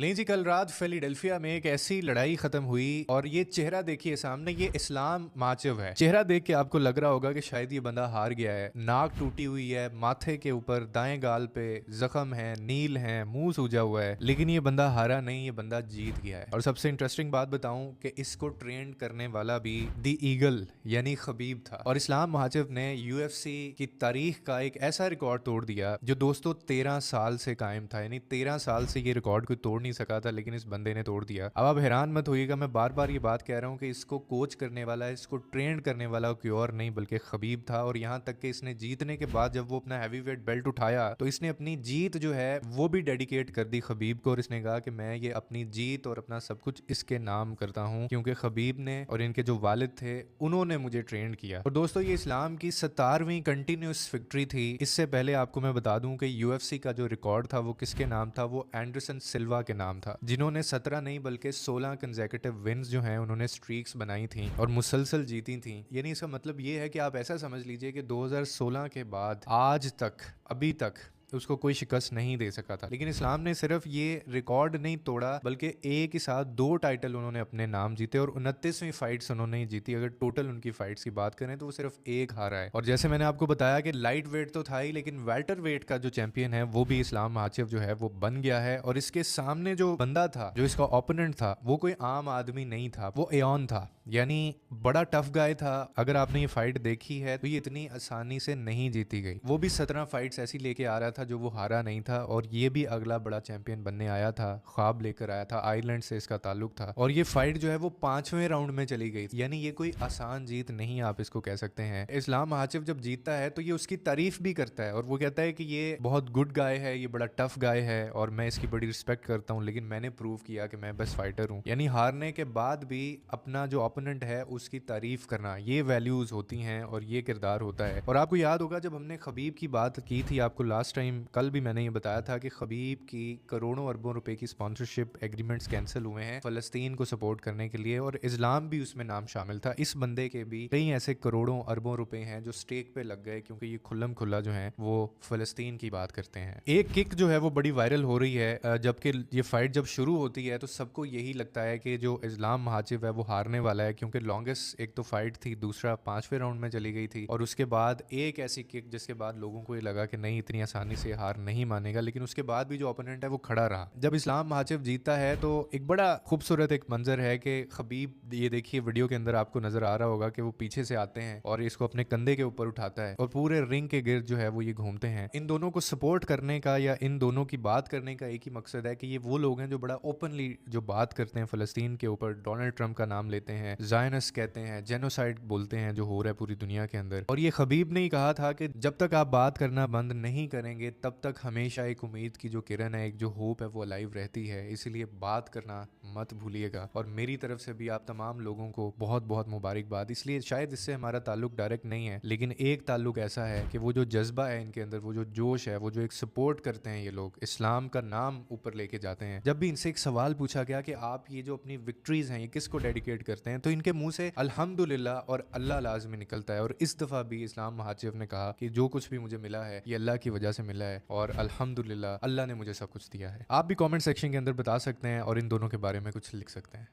लेकिन जी कल रात फिलाडेल्फिया में एक ऐसी लड़ाई खत्म हुई और ये चेहरा देखिए सामने, ये इस्लाम माचिव है। चेहरा देख के आपको लग रहा होगा कि शायद ये बंदा हार गया है। नाक टूटी हुई है, माथे के ऊपर दाएं गाल पे जख्म है, नील है, मुंह सूजा हुआ है, लेकिन ये बंदा हारा नहीं, ये बंदा जीत गया है। और सबसे इंटरेस्टिंग बात बताऊं कि इसको ट्रेंड करने वाला भी दी ईगल यानी खबीब था। और इस्लाम माचिव ने यूएफसी की तारीख का एक ऐसा रिकॉर्ड तोड़ दिया जो दोस्तों 13 साल से कायम था। यानी 13 साल से ये रिकॉर्ड कोई तोड़ नहीं सका था, लेकिन इस बंदे ने तोड़ दिया। अब आप हैरान मत होइएगा, मैं बार बार ये बात कह रहा हूँ कि इसको कोच करने वाला, इसको ट्रेंड करने वाला कोई और नहीं बल्कि खबीब था। और यहाँ तक कि इसने जीतने के बाद जब वो अपना हैवीवेट बेल्ट उठाया तो इसने अपनी जीत जो है वो भी डेडिकेट कर दी खबीब को। और इसने कहा कि मैं ये अपनी जीत और अपना सब कुछ इसके नाम करता हूँ, क्योंकि खबीब ने और इनके जो वालिद थे उन्होंने मुझे ट्रेंड किया। और दोस्तों ये इस्लाम की 17वीं कंटिन्यूस विक्ट्री थी। इससे पहले आपको मैं बता दूं कि यूएफसी का जो रिकॉर्ड था वो किसके नाम था, वो एंडरसन सिल्वा के नाम था, जिन्होंने 17 नहीं बल्कि 16 कंसेक्यूटिव विन्स जो हैं उन्होंने स्ट्रीक्स बनाई थी और मुसलसल जीती थी। यानी इसका मतलब ये है कि आप ऐसा समझ लीजिए कि 2016 के बाद आज तक, अभी तक उसको कोई शिकस्त नहीं दे सका था। लेकिन इस्लाम ने सिर्फ ये रिकॉर्ड नहीं तोड़ा बल्कि एक ही साथ 2 टाइटल उन्होंने अपने नाम जीते और 29वीं फाइट्स उन्होंने जीती। अगर टोटल उनकी फाइट्स की बात करें तो वो सिर्फ एक हारा है। और जैसे मैंने आपको बताया कि लाइट वेट तो था ही, लेकिन वेल्टर वेट का जो चैंपियन है वो भी इस्लाम माचिव जो है वो बन गया है। और इसके सामने जो बंदा था, जो इसका ओपोनेंट था, वो कोई आम आदमी नहीं था, वो एयॉन था। यानी बड़ा टफ गाय था। अगर आपने ये फाइट देखी है तो ये इतनी आसानी से नहीं जीती गई। वो भी 17 फाइट्स ऐसी लेके आ रहा था जो वो हारा नहीं था। और ये भी अगला बड़ा चैंपियन बनने आया था, ख्वाब लेकर आया था, आयरलैंड से इसका ताल्लुक था। और ये फाइट जो है वो 5वें राउंड में चली गई। यानी ये कोई आसान जीत नहीं आप इसको कह सकते हैं। इस्लाम माचिव जब जीतता है तो ये उसकी तारीफ भी करता है और वो कहता है कि ये बहुत गुड गाय है, ये बड़ा टफ गाय है और मैं इसकी बड़ी रिस्पेक्ट करता हूँ, लेकिन मैंने प्रूव किया कि मैं बेस्ट फाइटर हूँ। यानी हारने के बाद भी अपना जो ओपोनेंट है उसकी तारीफ करना, ये वैल्यूज होती हैं और ये किरदार होता है। और आपको याद होगा जब हमने खबीब की बात की थी आपको लास्ट टाइम, कल भी मैंने ये बताया था कि खबीब की करोड़ों अरबों रुपए की स्पॉन्सरशिप एग्रीमेंट्स कैंसिल हुए हैं फलस्तीन को सपोर्ट करने के लिए, और इस्लाम भी उसमें नाम शामिल था। इस बंदे के भी कई ऐसे करोड़ों अरबों रुपए हैं जो स्टेक पे लग गए, क्योंकि ये खुल्लम खुल्ला जो है वो फलस्तीन की बात करते हैं। एक किक जो है वो बड़ी वायरल हो रही है, जबकि ये फाइट जब शुरू होती है तो सबको यही लगता है कि जो इस्लाम माचिव है वो हारने वाला है, क्योंकि लॉन्गेस्ट एक तो फाइट थी, दूसरा 5वें राउंड में चली गई थी, और उसके बाद एक ऐसी किक जिसके बाद लोगों को ये लगा कि नहीं इतनी आसानी से हार नहीं मानेगा। लेकिन उसके बाद भी जो ओपोनेंट है वो खड़ा रहा। जब इस्लाम माचिव जीता है तो एक बड़ा खूबसूरत एक मंजर है कि खबीब, ये देखिए वीडियो के अंदर आपको नजर आ रहा होगा कि वो पीछे से आते हैं और इसको अपने कंधे के ऊपर उठाता है और पूरे रिंग के गिर्द जो है वो ये घूमते हैं। इन दोनों को सपोर्ट करने का या इन दोनों की बात करने का एक ही मकसद है कि ये वो लोग हैं जो बड़ा ओपनली जो बात करते हैं फलस्तीन के ऊपर, डोनाल्ड ट्रंप का नाम लेते हैं, जायनस कहते हैं, जेनोसाइड बोलते हैं जो हो रहा है पूरी दुनिया के अंदर। और ये खबीब ने ही कहा था कि जब तक आप बात करना बंद नहीं करेंगे तब तक हमेशा एक उम्मीद की जो किरण है, एक जो होप है वो अलाइव रहती है। इसलिए बात करना मत भूलिएगा। और मेरी तरफ से भी आप तमाम लोगों को बहुत बहुत मुबारकबाद। इसलिए शायद इससे हमारा ताल्लुक डायरेक्ट नहीं है, लेकिन एक ताल्लुक ऐसा है कि वो जो जज्बा है इनके अंदर, वो जो जोश है, वो जो एक सपोर्ट करते हैं ये लोग, इस्लाम का नाम ऊपर लेके जाते हैं। जब भी इनसे एक सवाल पूछा गया कि आप ये जो अपनी विक्ट्रीज हैं ये किसको डेडिकेट करते हैं, तो इनके मुंह से अल्हम्दुलिल्लाह और अल्लाह लाजमी निकलता है। और इस दफा भी इस्लाम माचिव ने कहा कि जो कुछ भी मुझे मिला है ये अल्लाह की वजह से मिला है और अल्हम्दुलिल्लाह अल्लाह ने मुझे सब कुछ दिया है। आप भी कमेंट सेक्शन के अंदर बता सकते हैं और इन दोनों के बारे में कुछ लिख सकते हैं।